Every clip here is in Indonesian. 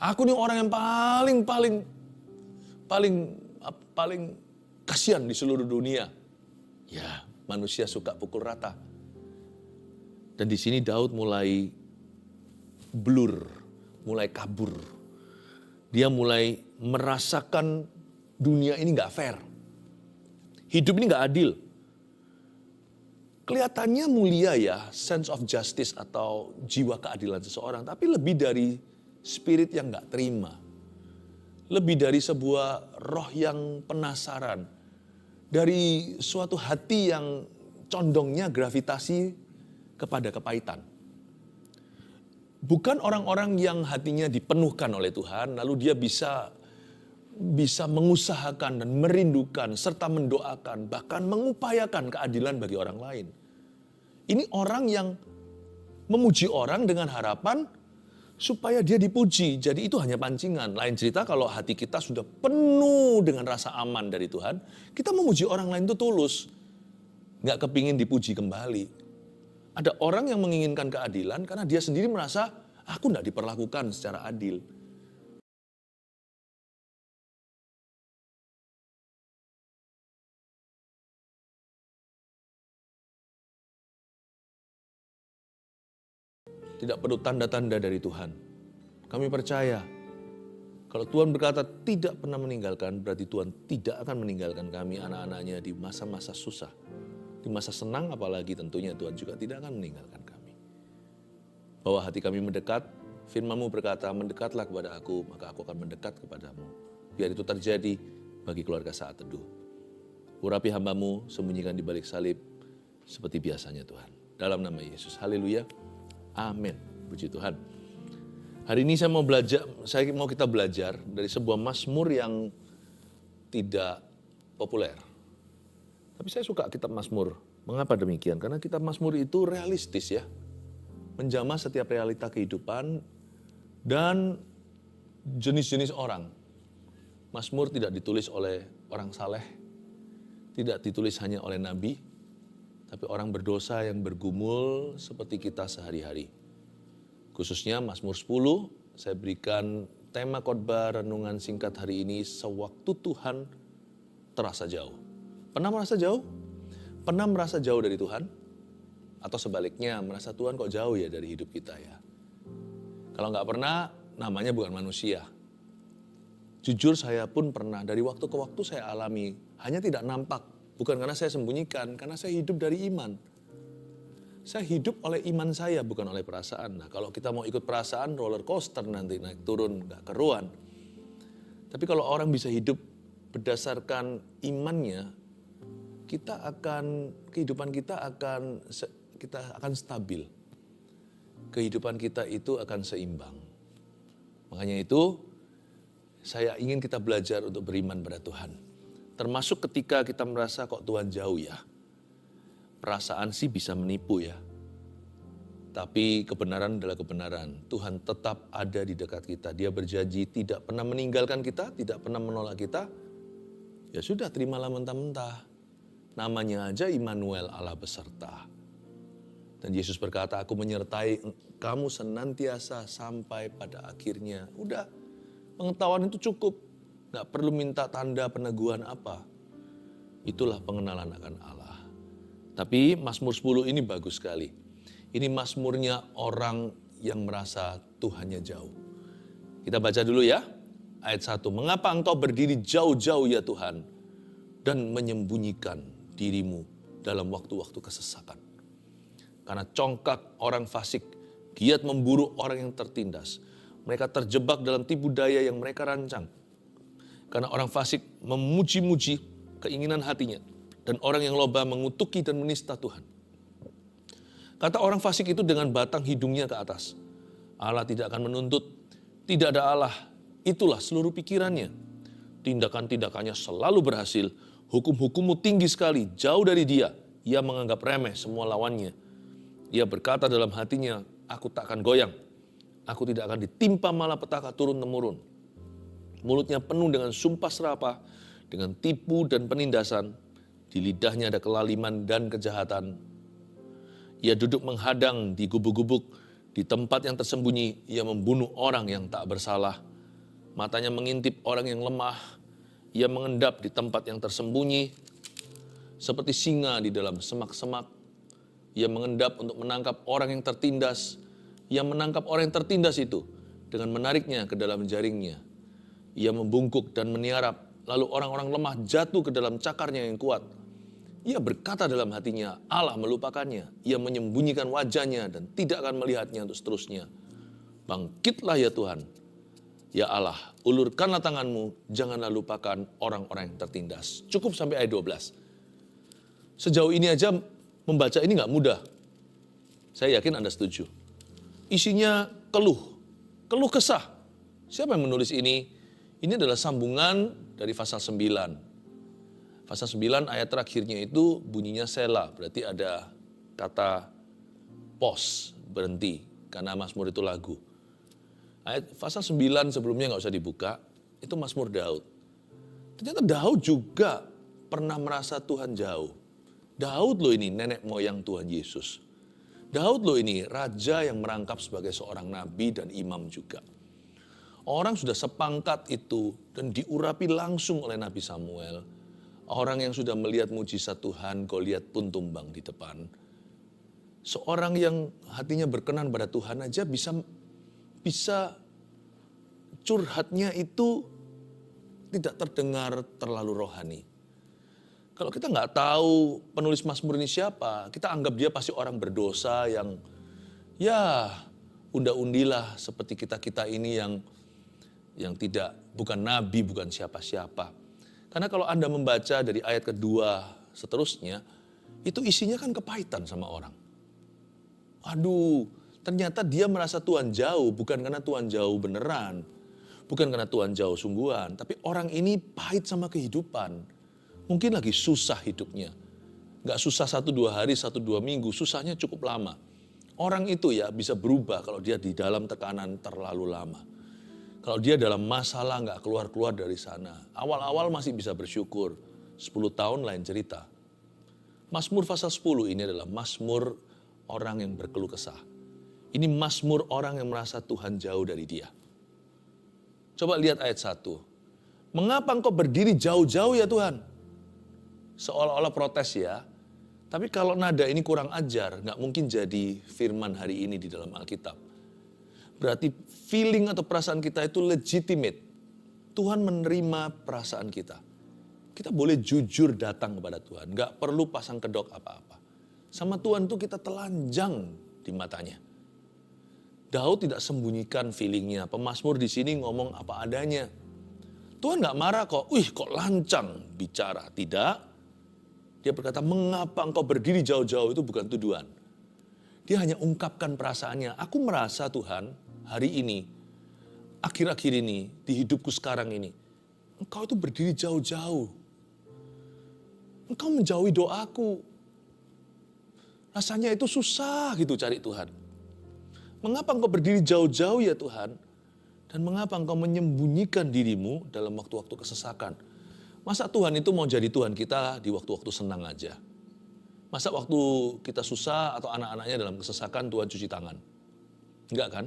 Aku nih orang yang paling kasihan di seluruh dunia. Ya, manusia suka pukul rata. Dan di sini Daud mulai blur, mulai kabur. Dia mulai merasakan dunia ini gak fair. Hidup ini gak adil. Kelihatannya mulia ya, sense of justice atau jiwa keadilan seseorang. Tapi lebih dari spirit yang gak terima. Lebih dari sebuah roh yang penasaran. Dari suatu hati yang condongnya gravitasi kepada kepahitan. Bukan orang-orang yang hatinya dipenuhkan oleh Tuhan, lalu dia bisa mengusahakan dan merindukan serta mendoakan, bahkan mengupayakan keadilan bagi orang lain. Ini orang yang memuji orang dengan harapan supaya dia dipuji. Jadi itu hanya pancingan. Lain cerita kalau hati kita sudah penuh dengan rasa aman dari Tuhan, kita memuji orang lain itu tulus. Nggak kepingin dipuji kembali. Ada orang yang menginginkan keadilan karena dia sendiri merasa, aku nggak diperlakukan secara adil. Tidak perlu tanda-tanda dari Tuhan. Kami percaya, kalau Tuhan berkata tidak pernah meninggalkan, berarti Tuhan tidak akan meninggalkan kami, anak-anaknya, di masa-masa susah. Di masa senang apalagi tentunya Tuhan juga tidak akan meninggalkan kami. Bahwa hati kami mendekat, firman-Mu berkata, mendekatlah kepada aku, maka aku akan mendekat kepadamu. Biar itu terjadi bagi keluarga Saat Teduh. Urapi hamba-Mu, sembunyikan di balik salib, seperti biasanya Tuhan. Dalam nama Yesus, haleluya. Amin. Puji Tuhan. Hari ini saya mau kita belajar dari sebuah mazmur yang tidak populer. Tapi saya suka kitab Mazmur. Mengapa demikian? Karena kitab Mazmur itu realistis ya. Menjamah setiap realita kehidupan dan jenis-jenis orang. Mazmur tidak ditulis oleh orang saleh, tidak ditulis hanya oleh nabi, tapi orang berdosa yang bergumul seperti kita sehari-hari. Khususnya Mazmur 10, saya berikan tema khotbah renungan singkat hari ini, sewaktu Tuhan terasa jauh. Pernah merasa jauh? Pernah merasa jauh dari Tuhan? Atau sebaliknya, merasa Tuhan kok jauh ya dari hidup kita ya? Kalau nggak pernah, namanya bukan manusia. Jujur saya pun pernah, dari waktu ke waktu saya alami, hanya tidak nampak. Bukan karena saya sembunyikan, karena saya hidup dari iman. Saya hidup oleh iman saya, bukan oleh perasaan. Nah, kalau kita mau ikut perasaan, roller coaster nanti naik turun, gak keruan. Tapi kalau orang bisa hidup berdasarkan imannya, kehidupan kita akan stabil. Kehidupan kita itu akan seimbang. Makanya itu, saya ingin kita belajar untuk beriman pada Tuhan. Termasuk ketika kita merasa kok Tuhan jauh ya. Perasaan sih bisa menipu ya. Tapi kebenaran adalah kebenaran. Tuhan tetap ada di dekat kita. Dia berjanji tidak pernah meninggalkan kita, tidak pernah menolak kita. Ya sudah, terimalah mentah-mentah. Namanya aja Immanuel, Allah beserta. Dan Yesus berkata, aku menyertai kamu senantiasa sampai pada akhirnya. Udah, pengetahuan itu cukup. Gak perlu minta tanda peneguhan apa. Itulah pengenalan akan Allah. Tapi Mazmur 10 ini bagus sekali. Ini mazmurnya orang yang merasa Tuhannya jauh. Kita baca dulu ya. Ayat 1. Mengapa engkau berdiri jauh-jauh ya Tuhan, dan menyembunyikan dirimu dalam waktu-waktu kesesakan. Karena congkak orang fasik, giat memburu orang yang tertindas. Mereka terjebak dalam tipu daya yang mereka rancang. Karena orang fasik memuji-muji keinginan hatinya. Dan orang yang loba mengutuki dan menista Tuhan. Kata orang fasik itu dengan batang hidungnya ke atas. Allah tidak akan menuntut. Tidak ada Allah. Itulah seluruh pikirannya. Tindakan-tindakannya selalu berhasil. Hukum-hukummu tinggi sekali. Jauh dari dia. Ia menganggap remeh semua lawannya. Ia berkata dalam hatinya, aku tak akan goyang. Aku tidak akan ditimpa malapetaka turun-temurun. Mulutnya penuh dengan sumpah serapah, dengan tipu dan penindasan. Di lidahnya ada kelaliman dan kejahatan. Ia duduk menghadang di gubuk-gubuk, di tempat yang tersembunyi. Ia membunuh orang yang tak bersalah. Matanya mengintip orang yang lemah. Ia mengendap di tempat yang tersembunyi. Seperti singa di dalam semak-semak. Ia mengendap untuk menangkap orang yang tertindas. Ia menangkap orang yang tertindas itu dengan menariknya ke dalam jaringnya. Ia membungkuk dan meniarap. Lalu orang-orang lemah jatuh ke dalam cakarnya yang kuat. Ia berkata dalam hatinya, Allah melupakannya. Ia menyembunyikan wajahnya dan tidak akan melihatnya untuk seterusnya. Bangkitlah ya Tuhan. Ya Allah, ulurkanlah tanganmu, janganlah lupakan orang-orang yang tertindas. Cukup sampai ayat 12. Sejauh ini aja membaca ini gak mudah. Saya yakin Anda setuju. Isinya keluh kesah. Siapa yang menulis ini? Ini adalah sambungan dari pasal 9. Pasal 9 ayat terakhirnya itu bunyinya sela, berarti ada kata pause, berhenti, karena Mazmur itu lagu. Ayat pasal 9 sebelumnya gak usah dibuka, itu Mazmur Daud. Ternyata Daud juga pernah merasa Tuhan jauh. Daud loh ini nenek moyang Tuhan Yesus. Daud loh ini raja yang merangkap sebagai seorang nabi dan imam juga. Orang sudah sepangkat itu dan diurapi langsung oleh Nabi Samuel. Orang yang sudah melihat mujizat Tuhan, Goliat pun tumbang di depan. Seorang yang hatinya berkenan pada Tuhan aja bisa curhatnya itu tidak terdengar terlalu rohani. Kalau kita nggak tahu penulis Mazmur ini siapa, kita anggap dia pasti orang berdosa yang ya unda-undilah seperti kita ini yang bukan nabi, bukan siapa-siapa. Karena kalau Anda membaca dari ayat kedua seterusnya, itu isinya kan kepahitan sama orang. Aduh, ternyata dia merasa Tuhan jauh, bukan karena Tuhan jauh beneran. Bukan karena Tuhan jauh sungguhan, tapi orang ini pahit sama kehidupan. Mungkin lagi susah hidupnya. Gak susah 1-2 hari, 1-2 minggu, susahnya cukup lama. Orang itu ya bisa berubah kalau dia di dalam tekanan terlalu lama. Kalau dia dalam masalah gak keluar-keluar dari sana. Awal-awal masih bisa bersyukur, 10 tahun lain cerita. Mazmur pasal 10 ini adalah Mazmur orang yang berkeluh kesah. Ini Mazmur orang yang merasa Tuhan jauh dari dia. Coba lihat ayat 1. Mengapa engkau berdiri jauh-jauh ya Tuhan? Seolah-olah protes ya. Tapi kalau nada ini kurang ajar, gak mungkin jadi firman hari ini di dalam Alkitab. Berarti feeling atau perasaan kita itu legitimate. Tuhan menerima perasaan kita. Kita boleh jujur datang kepada Tuhan. Gak perlu pasang kedok apa-apa. Sama Tuhan tuh kita telanjang di matanya. Daud tidak sembunyikan feelingnya. Pemazmur di sini ngomong apa adanya. Tuhan gak marah kok. Kok lancang bicara. Tidak. Dia berkata, mengapa engkau berdiri jauh-jauh, itu bukan tuduhan. Dia hanya ungkapkan perasaannya. Aku merasa Tuhan, hari ini, akhir-akhir ini, di hidupku sekarang ini, engkau itu berdiri jauh-jauh. Engkau menjauhi doaku. Rasanya itu susah gitu cari Tuhan. Mengapa engkau berdiri jauh-jauh ya Tuhan? Dan mengapa engkau menyembunyikan dirimu dalam waktu-waktu kesesakan? Masa Tuhan itu mau jadi Tuhan kita di waktu-waktu senang aja? Masa waktu kita susah atau anak-anaknya dalam kesesakan Tuhan cuci tangan? Enggak kan?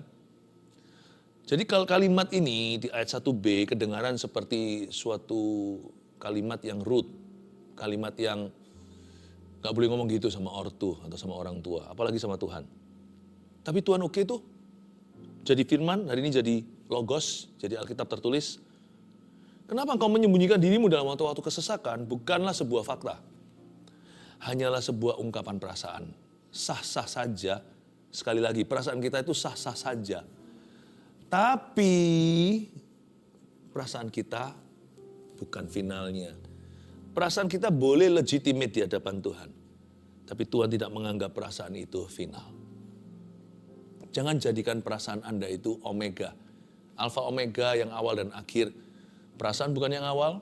Jadi kalau kalimat ini di ayat 1b kedengaran seperti suatu kalimat yang rude. Kalimat yang gak boleh ngomong gitu sama ortu atau sama orang tua. Apalagi sama Tuhan. Tapi Tuhan oke tuh. Jadi firman, hari ini jadi logos, jadi Alkitab tertulis. Kenapa engkau menyembunyikan dirimu dalam waktu-waktu kesesakan? Bukanlah sebuah fakta. Hanyalah sebuah ungkapan perasaan. Sah-sah saja. Sekali lagi, perasaan kita itu sah-sah saja. Tapi perasaan kita bukan finalnya. Perasaan kita boleh legitimate di hadapan Tuhan. Tapi Tuhan tidak menganggap perasaan itu final. Jangan jadikan perasaan Anda itu omega. Alfa omega yang awal dan akhir. Perasaan bukan yang awal.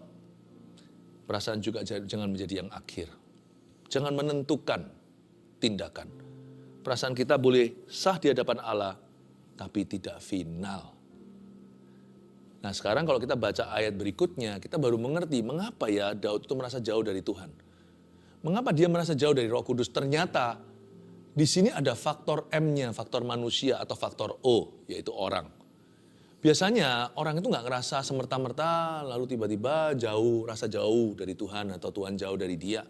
Perasaan juga jangan menjadi yang akhir. Jangan menentukan tindakan. Perasaan kita boleh sah di hadapan Allah, tapi tidak final. Nah sekarang kalau kita baca ayat berikutnya, kita baru mengerti mengapa ya Daud itu merasa jauh dari Tuhan. Mengapa dia merasa jauh dari Roh Kudus? Ternyata di sini ada faktor M-nya, faktor manusia atau faktor O, yaitu orang. Biasanya orang itu nggak ngerasa semerta-merta lalu tiba-tiba rasa jauh dari Tuhan atau Tuhan jauh dari dia.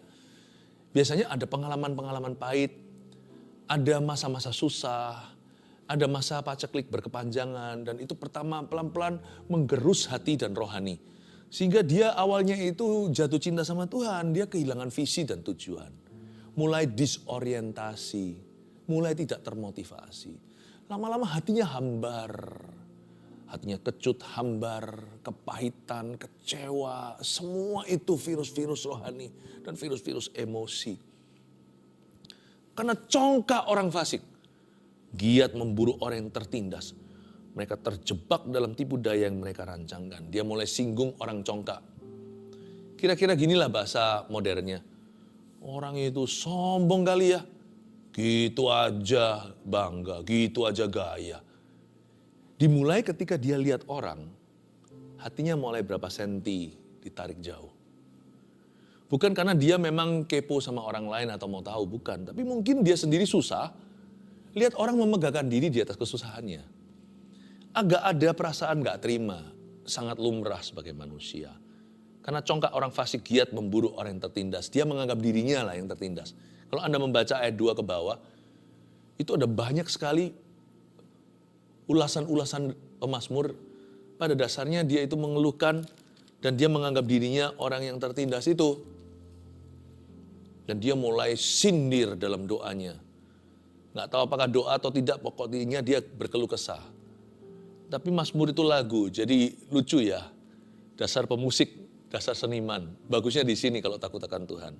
Biasanya ada pengalaman-pengalaman pahit, ada masa-masa susah, ada masa paceklik berkepanjangan, dan itu pertama pelan-pelan menggerus hati dan rohani. Sehingga dia awalnya itu jatuh cinta sama Tuhan, dia kehilangan visi dan tujuan. Mulai disorientasi, mulai tidak termotivasi. Lama-lama hatinya hambar. Hatinya kecut, hambar, kepahitan, kecewa. Semua itu virus-virus rohani dan virus-virus emosi. Karena congkak orang fasik. Giat memburu orang yang tertindas. Mereka terjebak dalam tipu daya yang mereka rancangkan. Dia mulai singgung orang congkak. Kira-kira ginilah bahasa modernnya. Orang itu sombong kali ya. Gitu aja bangga, gitu aja gaya. Dimulai ketika dia lihat orang, hatinya mulai berapa senti ditarik jauh. Bukan karena dia memang kepo sama orang lain atau mau tahu, bukan. Tapi mungkin dia sendiri susah, lihat orang memegahkan diri di atas kesusahannya. Agak ada perasaan gak terima, sangat lumrah sebagai manusia. Karena congkak orang fasik giat memburu orang yang tertindas. Dia menganggap dirinya lah yang tertindas. Kalau Anda membaca ayat 2 ke bawah, itu ada banyak sekali ulasan-ulasan pemazmur. Pada dasarnya dia itu mengeluhkan dan dia menganggap dirinya orang yang tertindas itu. Dan dia mulai sindir dalam doanya. Nggak tahu apakah doa atau tidak, pokoknya dia berkeluh kesah. Tapi Mazmur itu lagu, jadi lucu ya. Dasar pemusik, dasar seniman. Bagusnya di sini kalau takut akan Tuhan.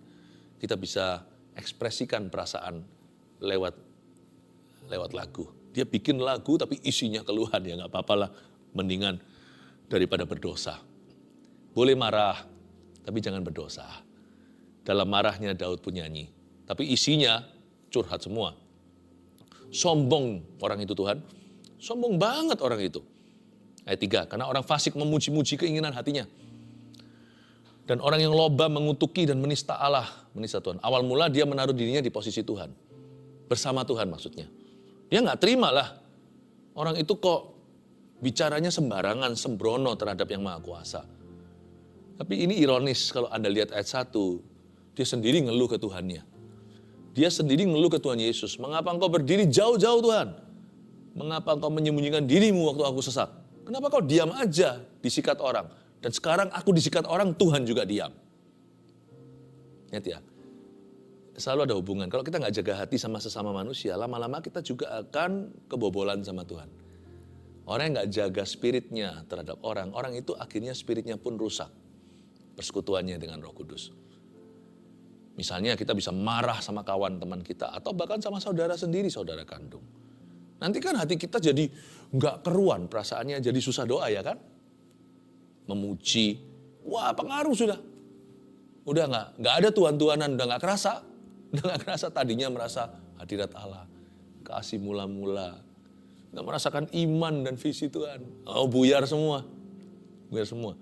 Kita bisa ekspresikan perasaan lewat lagu. Dia bikin lagu tapi isinya keluhan, ya nggak apa-apa lah. Mendingan daripada berdosa. Boleh marah, tapi jangan berdosa. Dalam marahnya Daud pun nyanyi. Tapi isinya curhat semua. Sombong orang itu Tuhan. Sombong banget orang itu. Ayat 3, karena orang fasik memuji-muji keinginan hatinya. Dan orang yang loba mengutuki dan menista Allah, menista Tuhan. Awal mula dia menaruh dirinya di posisi Tuhan. Bersama Tuhan maksudnya. Dia nggak terima lah. Orang itu kok bicaranya sembarangan, sembrono terhadap yang Maha Kuasa. Tapi ini ironis kalau Anda lihat ayat 1. Dia sendiri ngeluh ke Tuhannya. Dia sendiri ngeluh ke Tuhan Yesus. Mengapa engkau berdiri jauh-jauh Tuhan? Mengapa engkau menyembunyikan dirimu waktu aku sesat? Kenapa kau diam aja disikat orang? Dan sekarang aku disikat orang, Tuhan juga diam. Ingat ya, selalu ada hubungan. Kalau kita nggak jaga hati sama sesama manusia, lama-lama kita juga akan kebobolan sama Tuhan. Orang yang nggak jaga spiritnya terhadap orang itu akhirnya spiritnya pun rusak. Persekutuannya dengan Roh Kudus. Misalnya kita bisa marah sama kawan teman kita, atau bahkan sama saudara sendiri, saudara kandung. Nanti kan hati kita jadi nggak keruan, perasaannya jadi susah doa ya kan? Memuji, wah pengaruh sudah. Udah nggak ada tuan-tuanan, udah nggak kerasa. Udah nggak kerasa, tadinya merasa hadirat Allah, kasih mula-mula. Nggak merasakan iman dan visi Tuhan. Oh buyar semua. Buyar semua.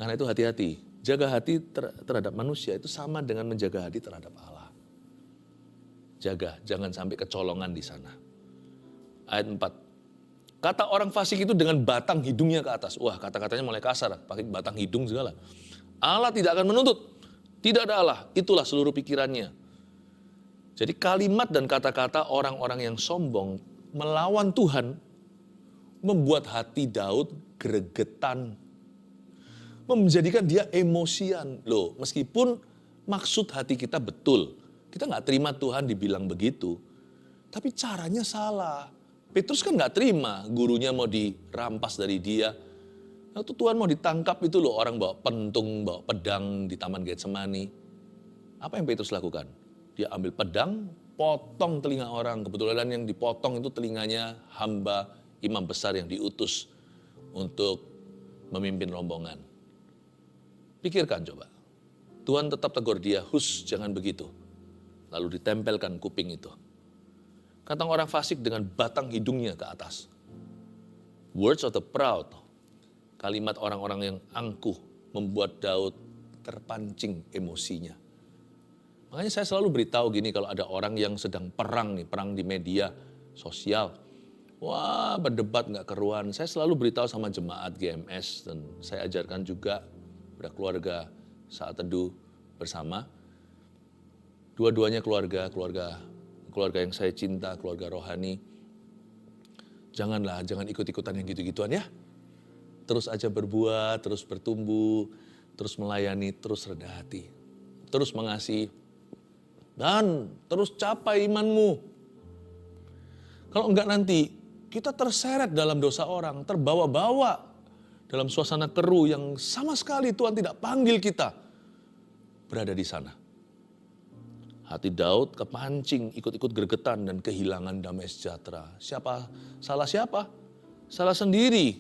Karena itu hati-hati. Jaga hati terhadap manusia itu sama dengan menjaga hati terhadap Allah. Jaga, jangan sampai kecolongan di sana. Ayat 4. Kata orang fasik itu dengan batang hidungnya ke atas. Wah, kata-katanya mulai kasar, pakai batang hidung segala. Allah tidak akan menuntut. Tidak ada Allah, itulah seluruh pikirannya. Jadi kalimat dan kata-kata orang-orang yang sombong melawan Tuhan membuat hati Daud gregetan. Menjadikan dia emosian. Loh, meskipun maksud hati kita betul. Kita nggak terima Tuhan dibilang begitu. Tapi caranya salah. Petrus kan nggak terima gurunya mau dirampas dari dia. Waktu Tuhan mau ditangkap itu loh, orang bawa pentung, bawa pedang di Taman Getsemani. Apa yang Petrus lakukan? Dia ambil pedang, potong telinga orang. Kebetulan yang dipotong itu telinganya hamba imam besar yang diutus untuk memimpin rombongan. Pikirkan coba. Tuhan tetap tegur dia, jangan begitu. Lalu ditempelkan kuping itu. Kata orang fasik dengan batang hidungnya ke atas. Words of the proud. Kalimat orang-orang yang angkuh membuat Daud terpancing emosinya. Makanya saya selalu beritahu gini, kalau ada orang yang sedang perang di media sosial. Wah, berdebat nggak keruan. Saya selalu beritahu sama jemaat GMS dan saya ajarkan juga pada keluarga saat teduh bersama. Dua-duanya keluarga yang saya cinta, keluarga rohani. Jangan ikut-ikutan yang gitu-gituan ya. Terus aja berbuat, terus bertumbuh, terus melayani, terus rendah hati. Terus mengasihi, dan terus capai imanmu. Kalau enggak nanti, kita terseret dalam dosa orang, terbawa-bawa dalam suasana keruh yang sama sekali Tuhan tidak panggil kita berada di sana. Hati Daud kepancing, ikut-ikut gregetan dan kehilangan damai sejahtera. Salah siapa? Salah sendiri.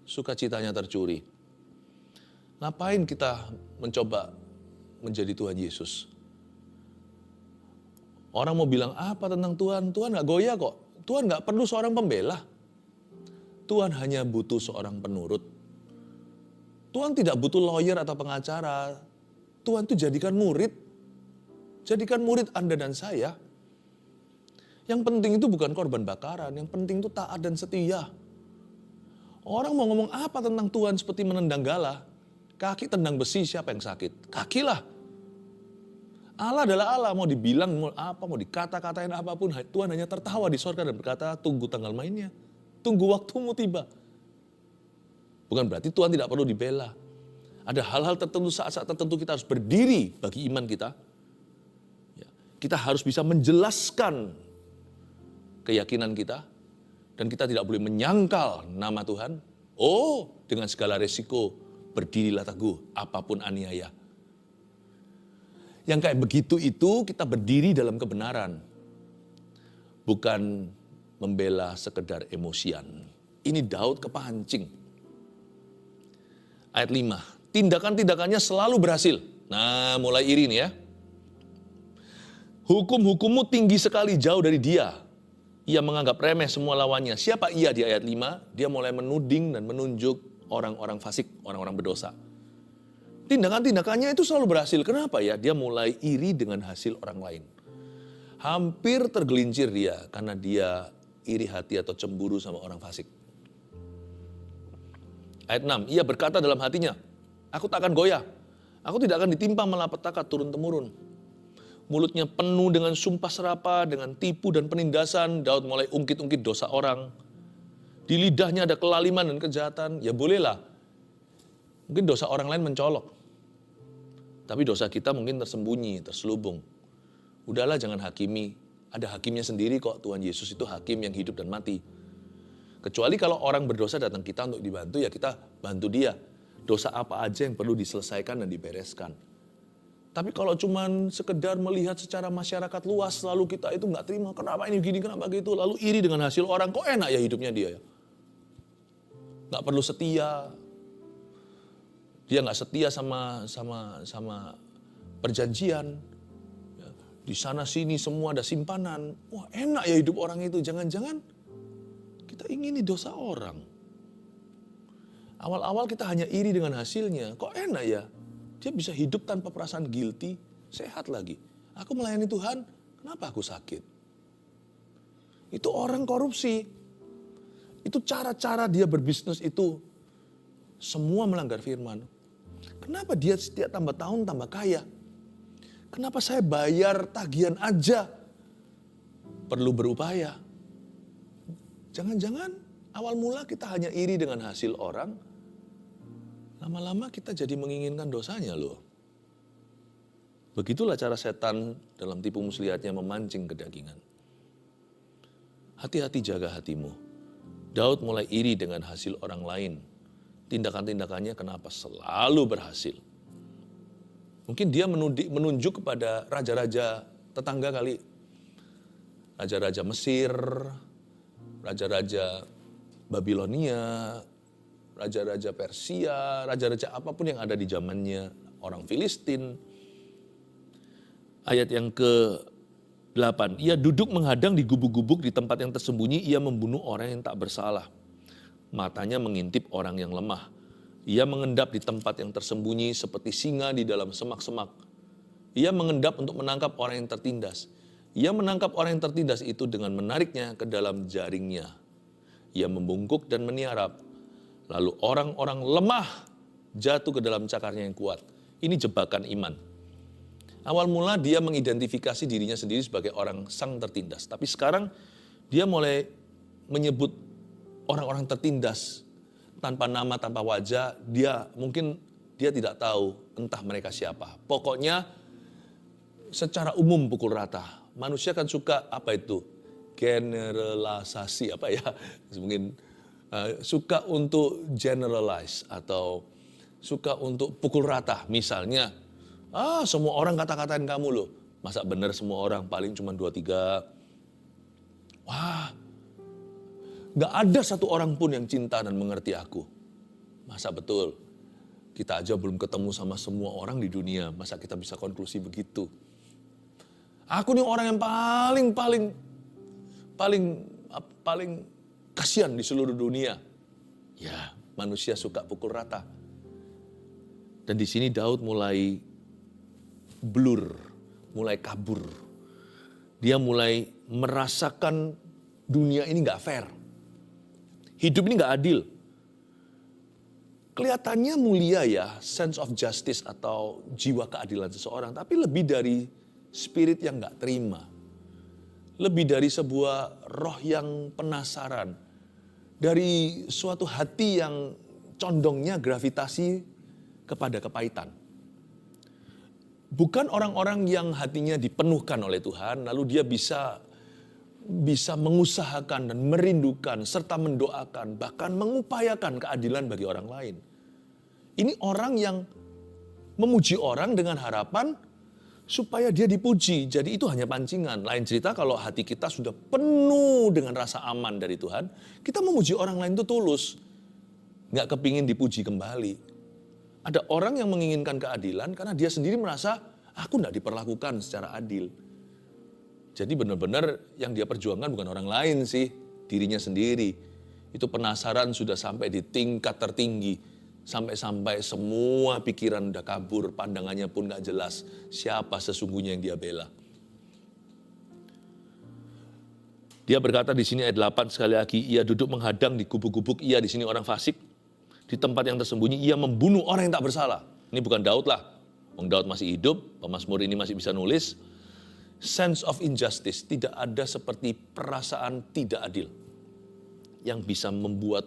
Sukacitanya tercuri. Ngapain kita mencoba menjadi Tuhan Yesus? Orang mau bilang apa tentang Tuhan? Tuhan gak goyah kok. Tuhan gak perlu seorang pembela. Tuhan hanya butuh seorang penurut. Tuhan tidak butuh lawyer atau pengacara. Tuhan itu jadikan murid. Jadikan murid Anda dan saya. Yang penting itu bukan korban bakaran. Yang penting itu taat dan setia. Orang mau ngomong apa tentang Tuhan seperti menendang gala. Kaki tendang besi, siapa yang sakit? Kaki lah. Allah adalah Allah, mau dibilang mau apa, mau dikata-katain apapun, Tuhan hanya tertawa di sorga dan berkata, tunggu tanggal mainnya, tunggu waktumu tiba. Bukan berarti Tuhan tidak perlu dibela. Ada hal-hal tertentu, saat-saat tertentu kita harus berdiri bagi iman kita. Kita harus bisa menjelaskan keyakinan kita, dan kita tidak boleh menyangkal nama Tuhan. Oh, dengan segala resiko, berdirilah teguh, apapun aniaya. Yang kayak begitu itu kita berdiri dalam kebenaran. Bukan membela sekedar emosian. Ini Daud kepancing. Ayat 5. Tindakan-tindakannya selalu berhasil. Nah, mulai iri nih ya. Hukum-hukummu tinggi sekali jauh dari dia. Ia menganggap remeh semua lawannya. Siapa ia di ayat 5? Dia mulai menuding dan menunjuk orang-orang fasik, orang-orang berdosa. Tindakan-tindakannya itu selalu berhasil. Kenapa ya? Dia mulai iri dengan hasil orang lain. Hampir tergelincir dia karena dia iri hati atau cemburu sama orang fasik. Ayat 6, ia berkata dalam hatinya, aku tak akan goyah. Aku tidak akan ditimpa malapetaka turun-temurun. Mulutnya penuh dengan sumpah serapa, dengan tipu dan penindasan. Daud mulai ungkit-ungkit dosa orang. Di lidahnya ada kelaliman dan kejahatan. Ya bolehlah. Mungkin dosa orang lain mencolok. Tapi dosa kita mungkin tersembunyi, terselubung. Udahlah jangan hakimi. Ada hakimnya sendiri kok. Tuhan Yesus itu hakim yang hidup dan mati. Kecuali kalau orang berdosa datang kita untuk dibantu, ya kita bantu dia. Dosa apa aja yang perlu diselesaikan dan dibereskan. Tapi kalau cuman sekedar melihat secara masyarakat luas, lalu kita itu nggak terima. Kenapa ini gini, kenapa gitu. Lalu iri dengan hasil orang, kok enak ya hidupnya dia ya. Nggak perlu setia. Dia nggak setia sama perjanjian. Di sana sini semua ada simpanan. Wah enak ya hidup orang itu. Jangan-jangan kita ingini dosa orang. Awal-awal kita hanya iri dengan hasilnya. Kok enak ya? Dia bisa hidup tanpa perasaan guilty. Sehat lagi. Aku melayani Tuhan. Kenapa aku sakit? Itu orang korupsi. Itu cara-cara dia berbisnis itu. Semua melanggar firman. Kenapa dia setiap tambah tahun tambah kaya? Kenapa saya bayar tagihan aja? Perlu berupaya. Jangan-jangan awal mula kita hanya iri dengan hasil orang. Lama-lama kita jadi menginginkan dosanya loh. Begitulah cara setan dalam tipu muslihatnya memancing kedagingan. Hati-hati jaga hatimu. Daud mulai iri dengan hasil orang lain. Tindakan-tindakannya kenapa selalu berhasil. Mungkin dia menunjuk kepada raja-raja tetangga kali. Raja-raja Mesir, raja-raja Babilonia, raja-raja Persia, raja-raja apapun yang ada di zamannya, orang Filistin. Ayat yang ke-8, ia duduk menghadang di gubuk-gubuk di tempat yang tersembunyi, ia membunuh orang yang tak bersalah. Matanya mengintip orang yang lemah. Ia mengendap di tempat yang tersembunyi seperti singa di dalam semak-semak. Ia mengendap untuk menangkap orang yang tertindas. Ia menangkap orang yang tertindas itu dengan menariknya ke dalam jaringnya. ia membungkuk dan meniarap. Lalu orang-orang lemah jatuh ke dalam cakarnya yang kuat. Ini jebakan iman. Awal mula dia mengidentifikasi dirinya sendiri sebagai orang sang tertindas. Tapi sekarang dia mulai menyebut orang-orang tertindas tanpa nama, tanpa wajah. Mungkin dia tidak tahu entah mereka siapa. Pokoknya secara umum pukul rata. Manusia kan suka apa itu? Generalisasi apa ya? Mungkin suka untuk generalize atau suka untuk pukul rata. Misalnya, semua orang kata-katain kamu loh. Masa benar semua orang, paling cuma 2-3. Wah, gak ada satu orang pun yang cinta dan mengerti aku. Masa betul? Kita aja belum ketemu sama semua orang di dunia. Masa kita bisa konklusi begitu? Aku nih orang yang paling kasihan di seluruh dunia. Ya, manusia suka pukul rata. Dan di sini Daud mulai blur, mulai kabur. Dia mulai merasakan dunia ini gak fair. Hidup ini gak adil. Kelihatannya mulia ya, sense of justice atau jiwa keadilan seseorang. Tapi lebih dari spirit yang gak terima. Lebih dari sebuah roh yang penasaran. Dari suatu hati yang condongnya gravitasi kepada kepahitan. Bukan orang-orang yang hatinya dipenuhkan oleh Tuhan, lalu dia bisa mengusahakan dan merindukan serta mendoakan, bahkan mengupayakan keadilan bagi orang lain. Ini orang yang memuji orang dengan harapan supaya dia dipuji. Jadi itu hanya pancingan. Lain cerita kalau hati kita sudah penuh dengan rasa aman dari Tuhan, kita memuji orang lain itu tulus. Nggak kepingin dipuji kembali. Ada orang yang menginginkan keadilan karena dia sendiri merasa, aku nggak diperlakukan secara adil. Jadi benar-benar yang dia perjuangkan bukan orang lain sih, dirinya sendiri. Itu penasaran sudah sampai di tingkat tertinggi. Sampai-sampai semua pikiran udah kabur, pandangannya pun gak jelas siapa sesungguhnya yang dia bela. Dia berkata di sini ayat 8 sekali lagi, ia duduk menghadang di gubuk-gubuk, ia di sini orang fasik. Di tempat yang tersembunyi ia membunuh orang yang tak bersalah. Ini bukan Daud lah. Daud masih hidup, pemazmur ini masih bisa nulis. Sense of injustice, tidak ada seperti perasaan tidak adil yang bisa membuat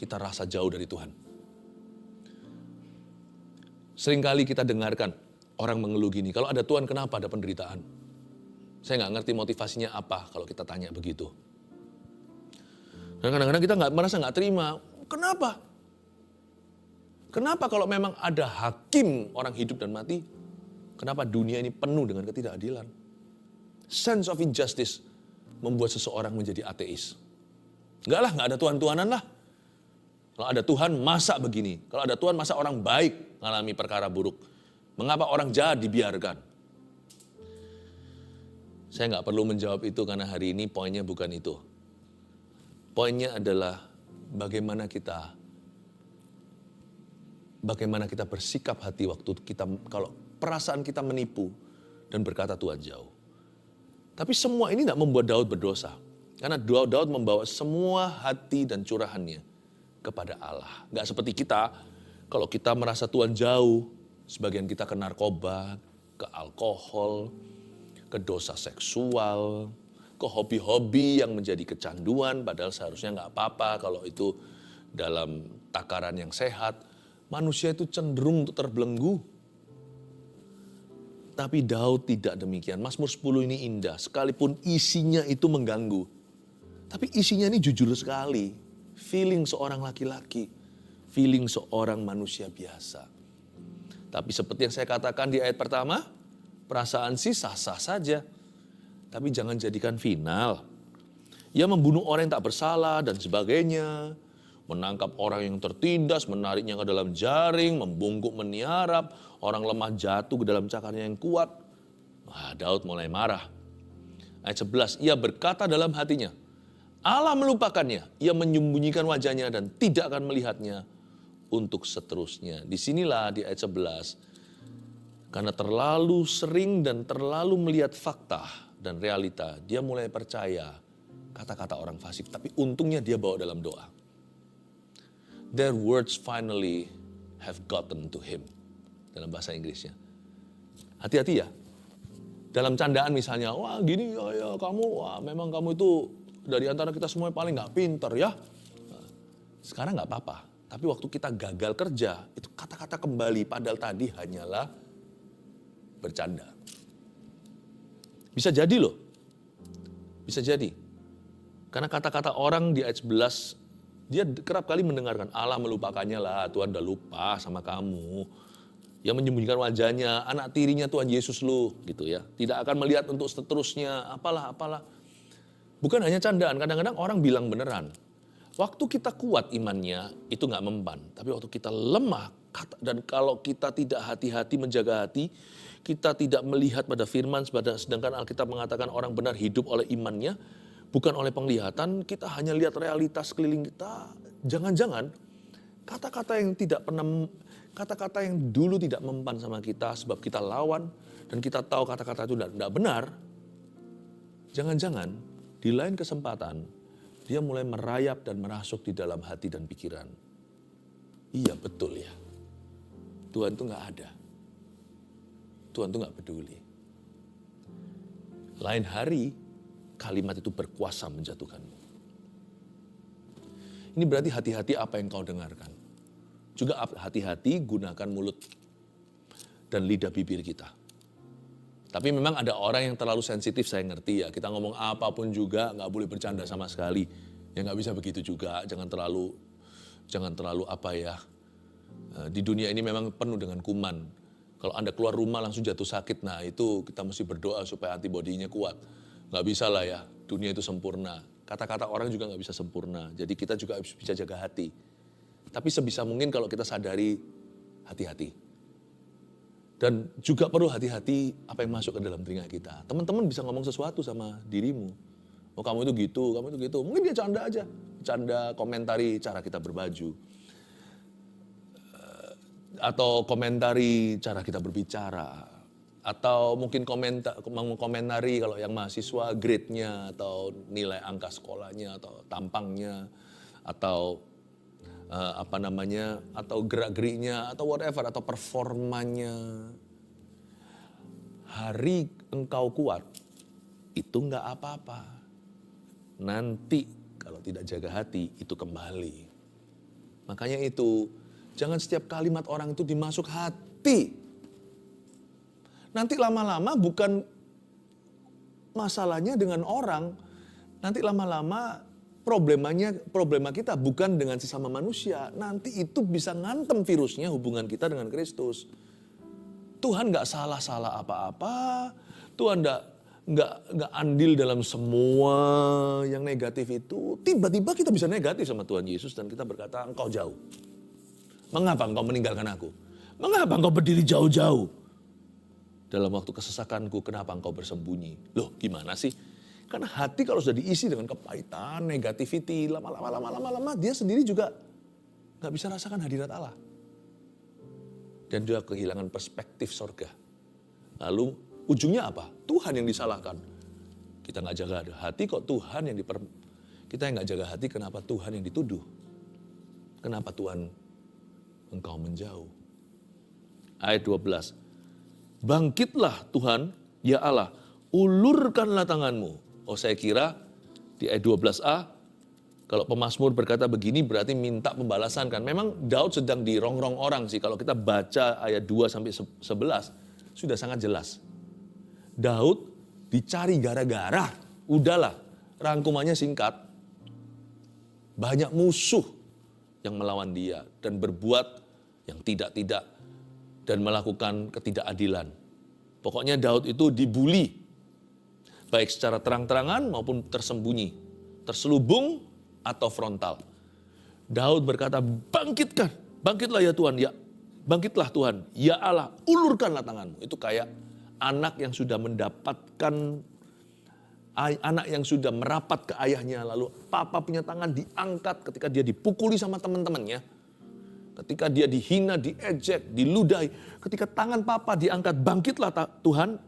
kita rasa jauh dari Tuhan. Seringkali kita dengarkan orang mengeluh gini, kalau ada Tuhan kenapa ada penderitaan? Saya nggak ngerti motivasinya apa kalau kita tanya begitu. Dan kadang-kadang kita merasa nggak terima. Kenapa? Kenapa kalau memang ada hakim orang hidup dan mati, kenapa dunia ini penuh dengan ketidakadilan? Sense of injustice membuat seseorang menjadi ateis. Nggak ada Tuhan-Tuhanan lah. Kalau ada Tuhan, masa begini? Kalau ada Tuhan, masa orang baik mengalami perkara buruk? Mengapa orang jahat dibiarkan? Saya nggak perlu menjawab itu karena hari ini poinnya bukan itu. Poinnya adalah bagaimana kita bersikap hati waktu kita, kalau perasaan kita menipu dan berkata Tuhan jauh. Tapi semua ini tidak membuat Daud berdosa. Karena Daud membawa semua hati dan curahannya kepada Allah. Gak seperti kita, kalau kita merasa Tuhan jauh, sebagian kita ke narkoba, ke alkohol, ke dosa seksual, ke hobi-hobi yang menjadi kecanduan, padahal seharusnya gak apa-apa kalau itu dalam takaran yang sehat. Manusia itu cenderung untuk terbelenggu. Tapi Daud tidak demikian. Mazmur 10 ini indah, sekalipun isinya itu mengganggu. Tapi isinya ini jujur sekali. Feeling seorang laki-laki, feeling seorang manusia biasa. Tapi seperti yang saya katakan di ayat pertama, perasaan sih sah-sah saja. Tapi jangan jadikan final. Ia membunuh orang yang tak bersalah dan sebagainya. Menangkap orang yang tertindas, menariknya ke dalam jaring, membungkuk meniarap. Orang lemah jatuh ke dalam cakarnya yang kuat. Wah, Daud mulai marah. Ayat 11, ia berkata dalam hatinya, Allah melupakannya, ia menyembunyikan wajahnya dan tidak akan melihatnya untuk seterusnya. Disinilah di ayat 11, karena terlalu sering dan terlalu melihat fakta dan realita, dia mulai percaya kata-kata orang fasik, tapi untungnya dia bawa dalam doa. Their words finally have gotten to him. Dalam bahasa Inggrisnya. Hati-hati ya. Dalam candaan misalnya, wah gini ya kamu, wah memang kamu itu dari antara kita semua paling gak pinter ya. Sekarang gak apa-apa. Tapi waktu kita gagal kerja, itu kata-kata kembali. Padahal tadi hanyalah bercanda. Bisa jadi loh. Bisa jadi. Karena kata-kata orang di ayat 11, dia kerap kali mendengarkan, Allah melupakannya lah, Tuhan udah lupa sama kamu. Yang menyembunyikan wajahnya, anak tirinya Tuhan Yesus lu, gitu ya. Tidak akan melihat untuk seterusnya, apalah. Bukan hanya candaan, kadang-kadang orang bilang beneran. Waktu kita kuat imannya, itu gak memban. Tapi waktu kita lemah, dan kalau kita tidak hati-hati menjaga hati, kita tidak melihat pada firman, sedangkan Alkitab mengatakan orang benar hidup oleh imannya, bukan oleh penglihatan, kita hanya lihat realitas sekeliling kita. Jangan-jangan kata-kata yang dulu tidak mempan sama kita sebab kita lawan dan kita tahu kata-kata itu tidak benar. Jangan-jangan di lain kesempatan dia mulai merayap dan merasuk di dalam hati dan pikiran. Iya betul ya. Tuhan itu gak ada. Tuhan itu gak peduli. Lain hari kalimat itu berkuasa menjatuhkanmu. Ini berarti hati-hati apa yang kau dengarkan. Juga hati-hati gunakan mulut dan lidah bibir kita. Tapi memang ada orang yang terlalu sensitif, saya ngerti ya. Kita ngomong apapun juga gak boleh bercanda sama sekali. Ya gak bisa begitu juga, jangan terlalu di dunia ini memang penuh dengan kuman. Kalau Anda keluar rumah langsung jatuh sakit, nah itu kita mesti berdoa supaya antibodinya kuat. Gak bisa lah ya, dunia itu sempurna. Kata-kata orang juga gak bisa sempurna, jadi kita juga bisa jaga hati. Tapi sebisa mungkin kalau kita sadari, hati-hati. Dan juga perlu hati-hati apa yang masuk ke dalam telinga kita. Teman-teman bisa ngomong sesuatu sama dirimu. Oh kamu itu gitu, kamu itu gitu. Mungkin dia canda aja, canda komentari cara kita berbaju. Atau komentari cara kita berbicara, atau mungkin komentari kalau yang mahasiswa grade-nya, atau nilai angka sekolahnya, atau tampangnya, atau atau gerak-geriknya, atau whatever, atau performanya. Hari engkau kuat, itu enggak apa-apa. Nanti kalau tidak jaga hati, itu kembali. Makanya itu, jangan setiap kalimat orang itu dimasuk hati. Nanti lama-lama bukan masalahnya dengan orang. Nanti lama-lama problema kita bukan dengan sesama manusia. Nanti itu bisa ngantem virusnya hubungan kita dengan Kristus. Tuhan gak salah-salah apa-apa. Tuhan gak andil dalam semua yang negatif itu. Tiba-tiba kita bisa negatif sama Tuhan Yesus dan kita berkata, engkau jauh. Mengapa engkau meninggalkan aku? Mengapa engkau berdiri jauh-jauh? Dalam waktu kesesakanku, kenapa engkau bersembunyi? Loh, gimana sih? Karena hati kalau sudah diisi dengan kepahitan, negativity, lama-lama dia sendiri juga gak bisa rasakan hadirat Allah. Dan juga kehilangan perspektif sorga. Lalu ujungnya apa? Tuhan yang disalahkan. Kita gak jaga hati kok Tuhan yang kita yang gak jaga hati, kenapa Tuhan yang dituduh? Kenapa Tuhan engkau menjauh? Ayat 12. Bangkitlah Tuhan, ya Allah, ulurkanlah tanganmu. Oh saya kira di ayat 12a, kalau pemazmur berkata begini berarti minta pembalasan kan. Memang Daud sedang dirongrong orang sih. Kalau kita baca ayat 2 sampai 11, sudah sangat jelas. Daud dicari gara-gara, udahlah rangkumannya singkat. Banyak musuh yang melawan dia dan berbuat yang tidak-tidak dan melakukan ketidakadilan. Pokoknya Daud itu dibully, baik secara terang-terangan maupun tersembunyi, terselubung atau frontal. Daud berkata, bangkitlah ya Tuhan, ya bangkitlah Tuhan, ya Allah, ulurkanlah tanganmu. Itu kayak anak yang sudah mendapatkan, anak yang sudah merapat ke ayahnya, lalu papa punya tangan diangkat ketika dia dipukuli sama teman-temannya. Ketika dia dihina, diejek, diludahi. Ketika tangan papa diangkat, bangkitlah Tuhan.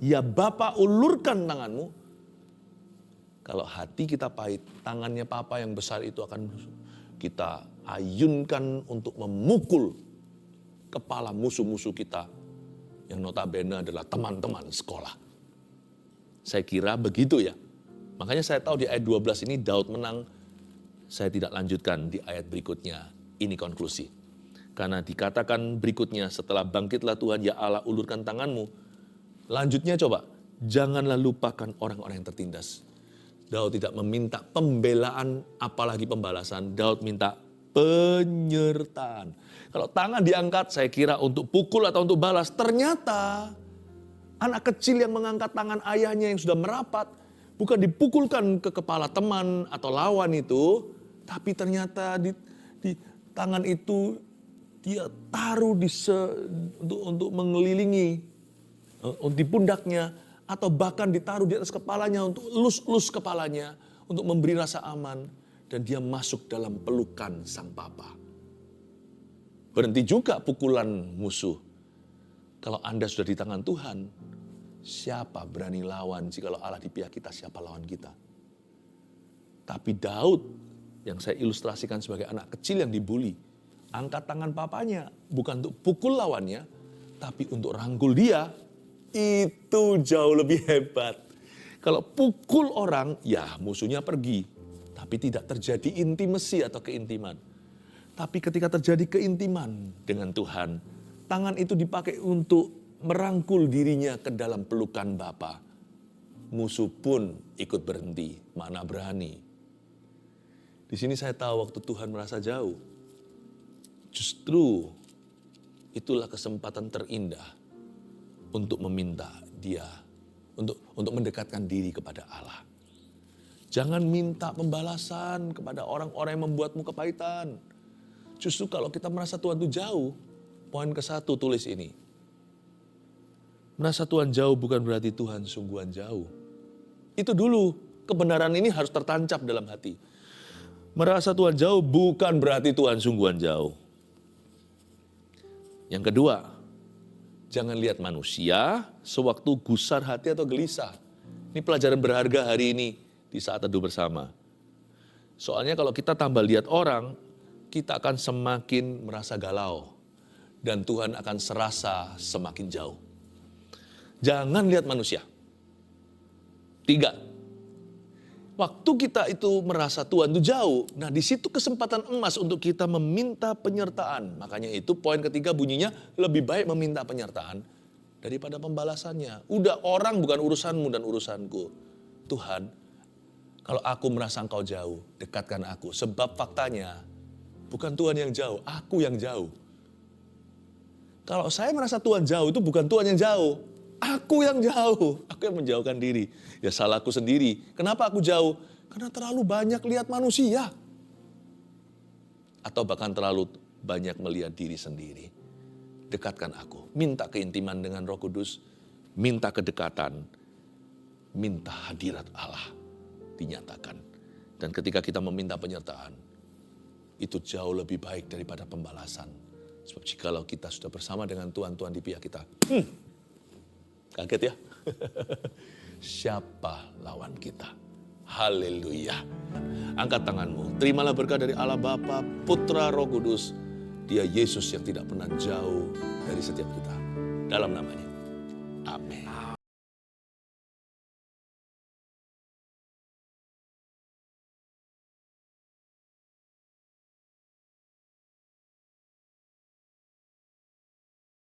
Ya Bapa ulurkan tanganmu. Kalau hati kita pahit, tangannya Papa yang besar itu akan kita ayunkan untuk memukul kepala musuh-musuh kita, yang notabene adalah teman-teman sekolah. Saya kira begitu ya. Makanya saya tahu di ayat 12 ini Daud menang. Saya tidak lanjutkan di ayat berikutnya. Ini konklusi. Karena dikatakan berikutnya, setelah bangkitlah Tuhan, ya Allah ulurkan tanganmu. Lanjutnya coba, janganlah lupakan orang-orang yang tertindas. Daud tidak meminta pembelaan, apalagi pembalasan. Daud minta penyertaan. Kalau tangan diangkat, saya kira untuk pukul atau untuk balas. Ternyata anak kecil yang mengangkat tangan ayahnya yang sudah merapat, bukan dipukulkan ke kepala teman atau lawan itu, tapi ternyata di tangan itu dia taruh untuk mengelilingi di pundaknya, atau bahkan ditaruh di atas kepalanya untuk elus-elus kepalanya, untuk memberi rasa aman, dan dia masuk dalam pelukan sang Papa. Berhenti juga pukulan musuh. Kalau Anda sudah di tangan Tuhan, siapa berani lawan? Jikalau Allah di pihak kita, siapa lawan kita? Tapi Daud, yang saya ilustrasikan sebagai anak kecil yang dibully, angkat tangan papanya, bukan untuk pukul lawannya, tapi untuk rangkul dia. Itu jauh lebih hebat. Kalau pukul orang, ya musuhnya pergi. Tapi tidak terjadi intimasi atau keintiman. Tapi ketika terjadi keintiman dengan Tuhan, tangan itu dipakai untuk merangkul dirinya ke dalam pelukan Bapa. Musuh pun ikut berhenti, mana berani. Di sini saya tahu waktu Tuhan merasa jauh. Justru itulah kesempatan terindah untuk meminta dia, untuk mendekatkan diri kepada Allah. Jangan minta pembalasan kepada orang-orang yang membuatmu kepahitan. Justru kalau kita merasa Tuhan itu jauh, poin ke-1 tulis ini. Merasa Tuhan jauh bukan berarti Tuhan sungguhan jauh. Itu dulu, kebenaran ini harus tertancap dalam hati. Merasa Tuhan jauh bukan berarti Tuhan sungguhan jauh. Yang kedua, jangan lihat manusia sewaktu gusar hati atau gelisah. Ini pelajaran berharga hari ini di saat teduh bersama. Soalnya kalau kita tambah lihat orang, kita akan semakin merasa galau. Dan Tuhan akan serasa semakin jauh. Jangan lihat manusia. 3. Waktu kita itu merasa Tuhan itu jauh, nah di situ kesempatan emas untuk kita meminta penyertaan. Makanya itu poin ketiga bunyinya, lebih baik meminta penyertaan daripada pembalasannya. Udah, orang bukan urusanmu dan urusanku. Tuhan, kalau aku merasa Engkau jauh, dekatkan aku. Sebab faktanya, bukan Tuhan yang jauh, aku yang jauh. Kalau saya merasa Tuhan jauh, itu bukan Tuhan yang jauh. Aku yang jauh, aku yang menjauhkan diri. Ya salahku sendiri. Kenapa aku jauh? Karena terlalu banyak lihat manusia. Atau bahkan terlalu banyak melihat diri sendiri. Dekatkan aku. Minta keintiman dengan Roh Kudus. Minta kedekatan. Minta hadirat Allah dinyatakan. Dan ketika kita meminta penyertaan, itu jauh lebih baik daripada pembalasan. Sebab jikalau kita sudah bersama dengan Tuhan di pihak kita. Kaget ya? Siapa lawan kita? Haleluya. Angkat tanganmu. Terimalah berkat dari Allah Bapa, Putra, Roh Kudus. Dia Yesus yang tidak pernah jauh dari setiap kita. Dalam namanya. Amin.